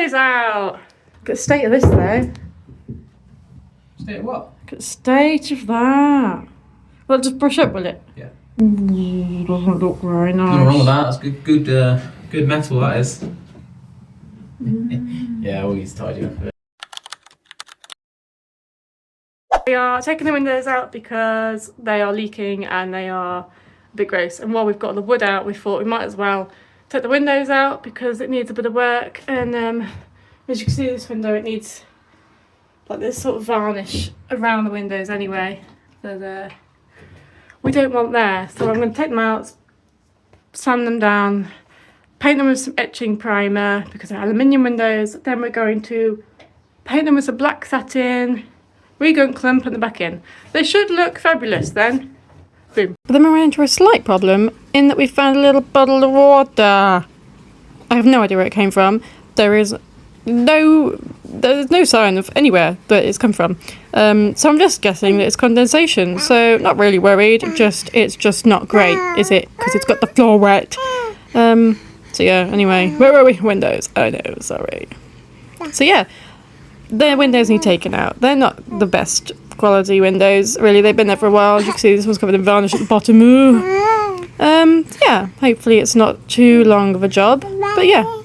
windows out. Look at the state of this though. State of what? Look at the state of that. Well, just brush up, will it? Yeah. Ooh, doesn't look very nice. Nothing wrong with that. That's good metal, that is. Yeah, always tidy up a bit. We are taking the windows out because they are leaking and they are a bit gross. And while we've got the wood out, we thought we might as well take the windows out because it needs a bit of work. And as you can see, this window, it needs like this sort of varnish around the windows anyway that we don't want there. So I'm going to take them out, sand them down, paint them with some etching primer because they're aluminium windows. Then we're going to paint them with some black satin, re-gun clump, put them back in. They should look fabulous then. Boom. But then we ran into a slight problem in that we found a little bottle of water. I have no idea where it came from. There's no sign of anywhere that it's come from. So I'm just guessing that it's condensation. So not really worried. It's just not great, is it? Because it's got the floor wet. So yeah. Anyway, where were we? Windows. Oh no, sorry. So yeah, the windows need taken out. They're not the best quality windows, really. They've been there for a while. As you can see, this one's covered in varnish at the bottom. Yeah. Hopefully it's not too long of a job. But yeah,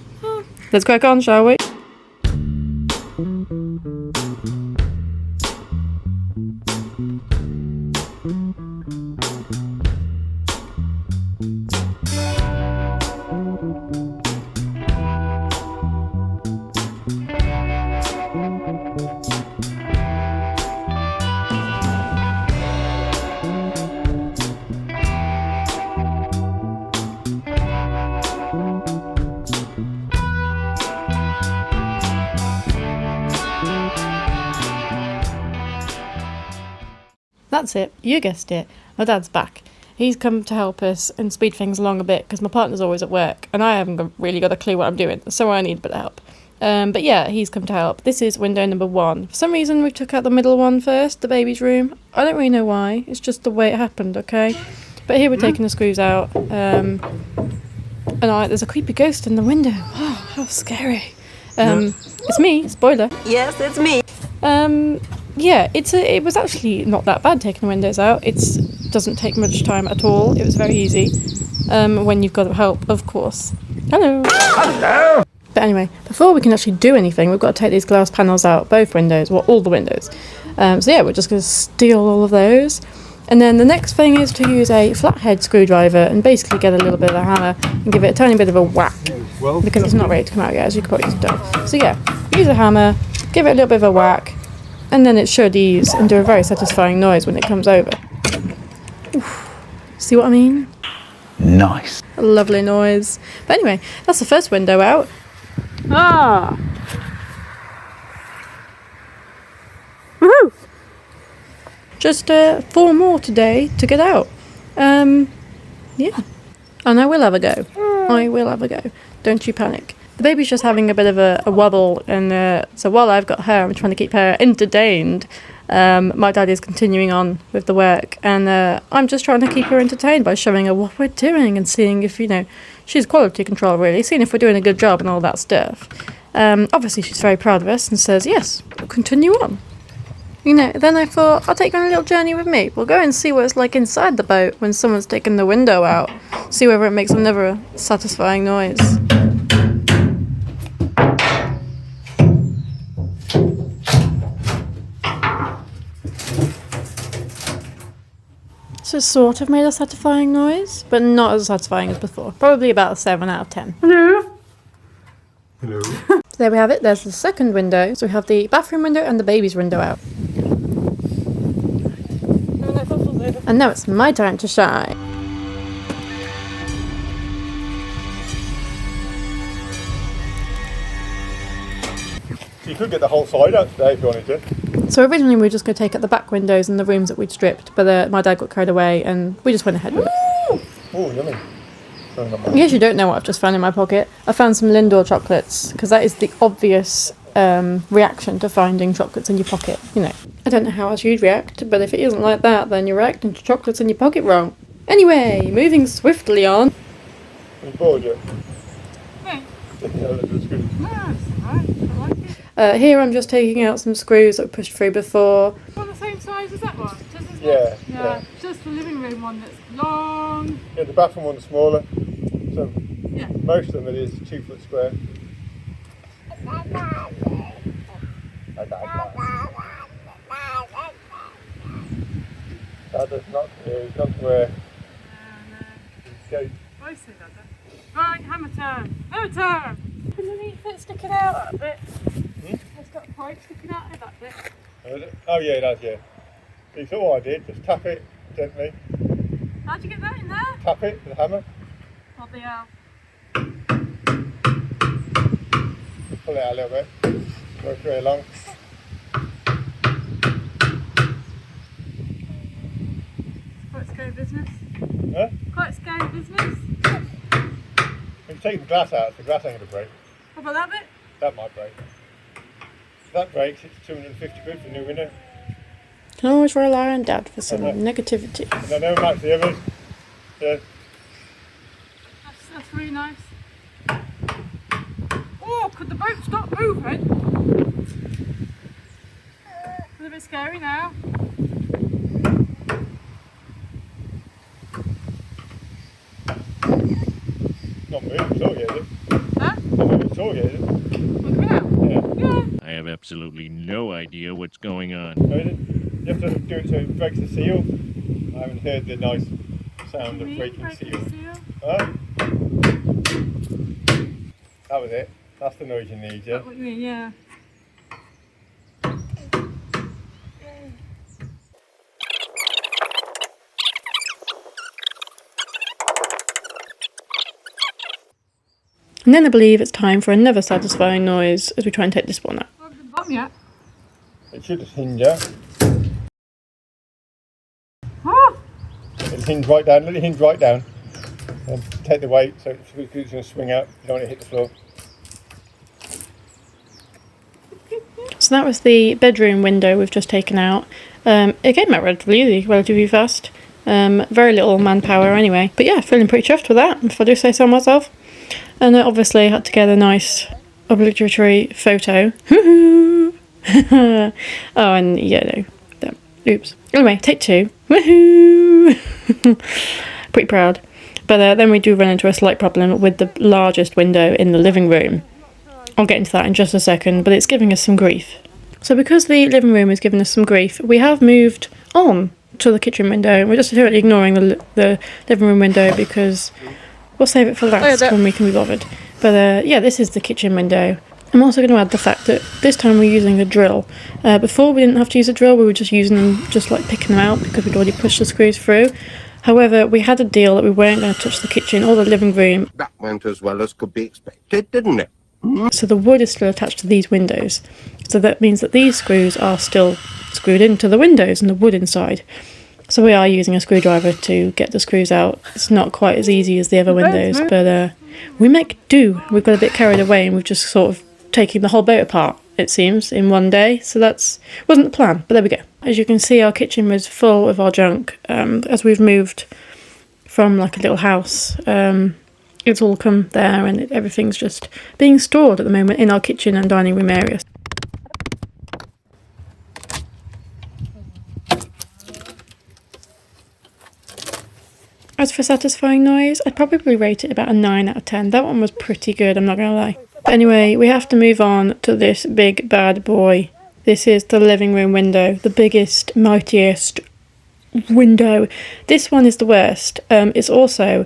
let's crack on, shall we? That's it, you guessed it. My dad's back. He's come to help us and speed things along a bit because my partner's always at work and I haven't really got a clue what I'm doing, so I need a bit of help. But yeah, he's come to help. This is window number 1. For some reason we took out the middle one first, the baby's room. I don't really know why, it's just the way it happened, okay? But here we're taking the screws out. And there's a creepy ghost in the window. Oh, how scary. It's me, spoiler. Yes, it's me. Yeah, it was actually not that bad taking the windows out. It doesn't take much time at all. It was very easy. When you've got help, of course. Hello. Hello. But anyway, before we can actually do anything, we've got to take these glass panels out, both windows, well, all the windows. So yeah, we're just going to steal all of those. And then the next thing is to use a flathead screwdriver and basically get a little bit of a hammer and give it a tiny bit of a whack. Because it's not ready to come out yet, as you can probably tell. So yeah, use a hammer, give it a little bit of a whack, and then it should ease and do a very satisfying noise when it comes over. Oof. See what I mean? Nice. A lovely noise. But anyway, that's the first window out. Ah! Woohoo! Just 4 more today to get out. Yeah. And I will have a go. I will have a go. Don't you panic. The baby's just having a bit of a wobble, and so while I've got her, I'm trying to keep her entertained. My dad is continuing on with the work, and I'm just trying to keep her entertained by showing her what we're doing and seeing if, she's quality control really, seeing if we're doing a good job and all that stuff. Obviously she's very proud of us and says, yes, we'll continue on. Then I thought, I'll take her on a little journey with me. We'll go and see what it's like inside the boat when someone's taken the window out. See whether it makes another satisfying noise. So it's sort of made a satisfying noise, but not as satisfying as before. Probably about a 7 out of 10. Hello. Hello. So there we have it. There's the second window. So we have the bathroom window and the baby's window out. And now it's my time to shine. So you could get the whole side out today if you wanted to. So originally we were just going to take out the back windows and the rooms that we'd stripped, but my dad got carried away and we just went ahead with it. Oh, yummy. In case you don't know what I've just found in my pocket, I found some Lindor chocolates, because that is the obvious reaction to finding chocolates in your pocket, I don't know how else you'd react, but if it isn't like that, then you're reacting to chocolates in your pocket wrong. Anyway, moving swiftly on. Are you bored yet? Yeah. Yeah, that's good. Yes, right. Here I'm just taking out some screws that were pushed through before. One the same size as that one? Just, isn't it? Yeah. Just the living room one that's long. Yeah, the bathroom one's smaller. So Yeah. most of them it is 2 foot square. That does not, he's not where. Go. I see that then. Right, hammer time. Hammer time! Underneath it sticking out that bit. It's got a pipe sticking out of that bit. Oh yeah, it has, yeah. It's all I did, just tap it gently. How'd you get that in there? Tap it with a hammer. What the hell? Pull it out a little bit. Work your way along. Quite scary business. Huh? Quite scary business. If you take the glass out, the glass ain't going to break. What about that bit? That might break. If that breaks, it's 250 quid for a new window. Can always rely on Dad for some negativity. And I know like the others. Yeah. That's really nice. Oh, could the boat stop moving? It's a bit scary now. Not moving at all yet, is it? Huh? Not moving at all yet, is it? We're coming out? Yeah. Yeah. I have absolutely no idea what's going on. No, is it? You have to do it so it breaks the seal. I haven't heard the nice sound of breaking seal. Huh? That was it. That's the noise you need, yeah? What you mean, yeah. And then I believe it's time for another satisfying noise as we try and take this one out. Bottom yet? It should just hinge out. Oh! It'll hinge right down. Let it hinge right down. And take the weight so it's going to swing out. You don't want it to hit the floor. So that was the bedroom window we've just taken out. It came out relatively easy, relatively fast. Very little manpower anyway. But yeah, feeling pretty chuffed with that, if I do say so myself. And obviously I had to get a nice obligatory photo. Oh, and yeah, no. Oops. Anyway, take 2. Woohoo! Pretty proud. But then we do run into a slight problem with the largest window in the living room. I'll get into that in just a second, but it's giving us some grief. So because the living room is giving us some grief, we have moved on to the kitchen window. We're just totally ignoring the living room window because we'll save it for last when we can be bothered. But yeah, this is the kitchen window. I'm also going to add the fact that this time we're using a drill. Before we didn't have to use a drill, we were just using them, just like picking them out because we'd already pushed the screws through. However, we had a deal that we weren't going to touch the kitchen or the living room. That went as well as could be expected, didn't it? So the wood is still attached to these windows. So that means that these screws are still screwed into the windows and the wood inside. So we are using a screwdriver to get the screws out. It's not quite as easy as the other windows, but we make do. We've got a bit carried away and we've just sort of taken the whole boat apart, it seems, in one day. So wasn't the plan, but there we go. As you can see, our kitchen was full of our junk. As we've moved from like a little house, it's all come there and everything's just being stored at the moment in our kitchen and dining room areas. As for satisfying noise, I'd probably rate it about a 9 out of 10. That one was pretty good, I'm not going to lie. But anyway, we have to move on to this big bad boy. This is the living room window, the biggest, mightiest window. This one is the worst. It's also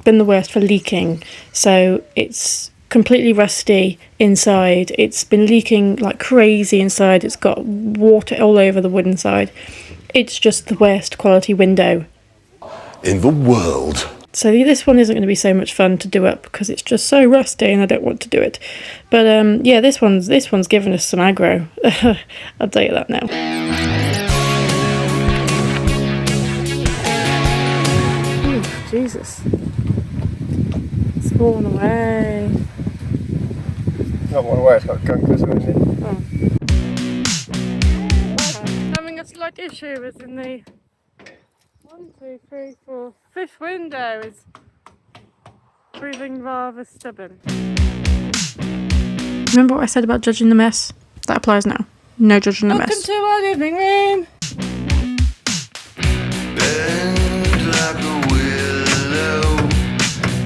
been the worst for leaking. So it's completely rusty inside. It's been leaking like crazy inside. It's got water all over the wood inside. It's just the worst quality window In the world. So this one isn't going to be so much fun to do up because it's just so rusty and I don't want to do it. But yeah, this one's given us some aggro. I'll tell you that now. Ooh, Jesus. It's fallen away. Not one away, it's got gunk or something in it. Oh. Having a slight issue is in the 1, 2, 3, 4, 5th window is proving rather stubborn. Remember what I said about judging the mess? That applies now. No judging a mess. Welcome to our living room. Bend like a willow,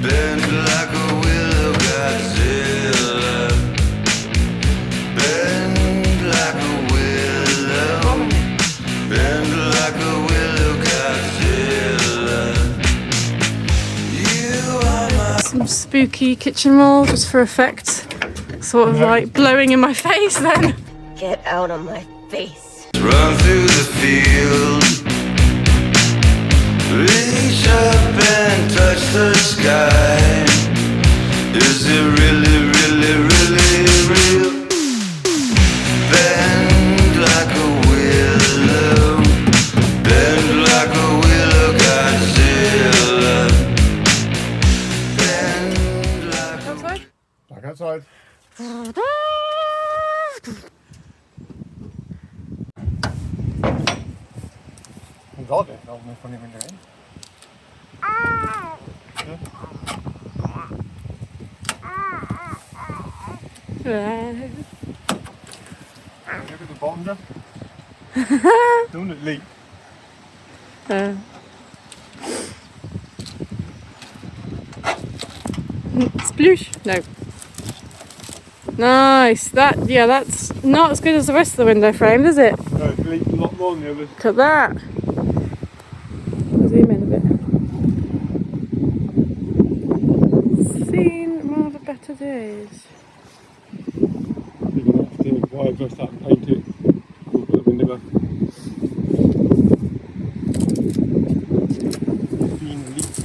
bend like a willow, Godzilla. Bend like a willow, bend like a willow, Godzilla. You are my Some spooky kitchen roll just for effect. Sort of like blowing in my face then. Get out of my face. run through the field. Reach up and touch the sky. Is it really, really, really real? Bend like a willow, bend like a willow, Godzilla. Bend like a Outside? Back outside. God, there's no funny window in. Look at the bottom there. Don't it leak? Sploosh. No. Nice. That's not as good as the rest of the window frame, is it? No, it leaks a lot more than the others. Look at that. Zoom in a bit. Seen rather better days. You're going to have to wire brush that and paint it. We'll put the window back. Seen leaks.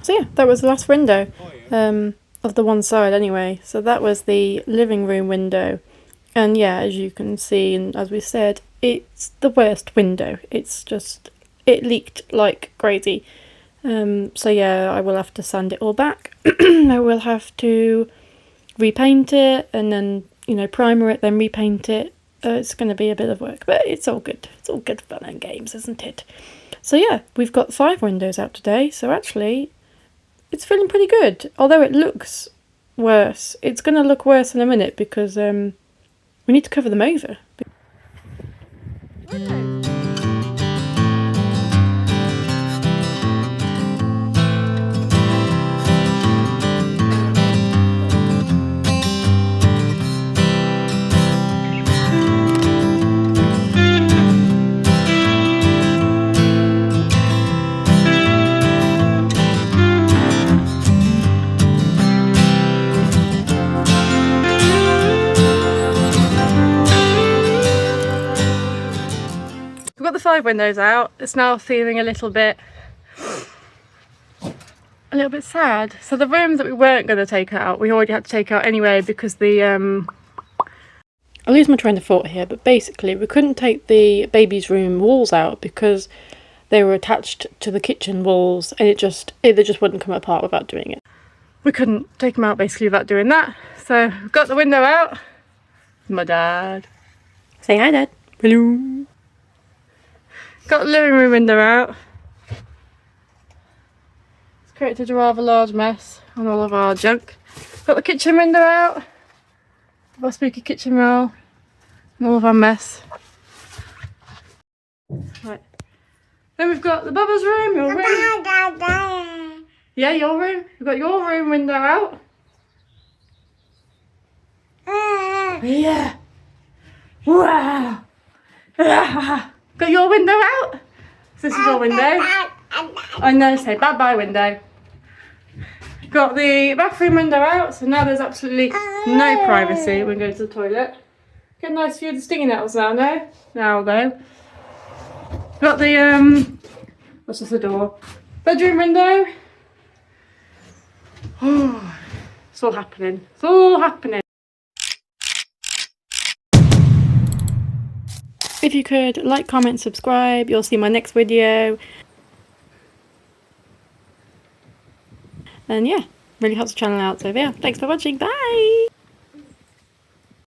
So yeah, that was the last window of the one side anyway. So that was the living room window. And yeah, as you can see, and as we said, it's the worst window. It's just, it leaked like crazy. So yeah, I will have to sand it all back. I will have to repaint it and then, you know, primer it, then repaint it. It's going to be a bit of work, but it's all good. It's all good fun and games, isn't it? So yeah, we've got 5 windows out today. So actually, it's feeling pretty good. Although it looks worse. It's going to look worse in a minute because we need to cover them over. We've got the 5 windows out. It's now feeling a little bit sad. So the rooms that we weren't going to take out, we already had to take out anyway because the I lose my train of thought here, but basically we couldn't take the baby's room walls out because they were attached to the kitchen walls and they just wouldn't come apart without doing it. We couldn't take them out basically without doing that. So we've got the window out. My dad. Say hi, Dad. Hello. Got the living room window out. It's created a rather large mess on all of our junk. Got the kitchen window out. Our spooky kitchen roll. And all of our mess. Right. Then we've got the Bubba's room, your room. Yeah, your room. We've got your room window out. Yeah. Wow. Got your window out. So this is your window. I know, say bye-bye window. Got the bathroom window out, so now there's absolutely no privacy when going to the toilet. Get a nice view of the stinging nettles now, no? Now though. Got the, what's just the door? Bedroom window. Oh, it's all happening. It's all happening. If you could like, comment, subscribe, you'll see my next video. And yeah, really helps the channel out. So yeah, thanks for watching. Bye!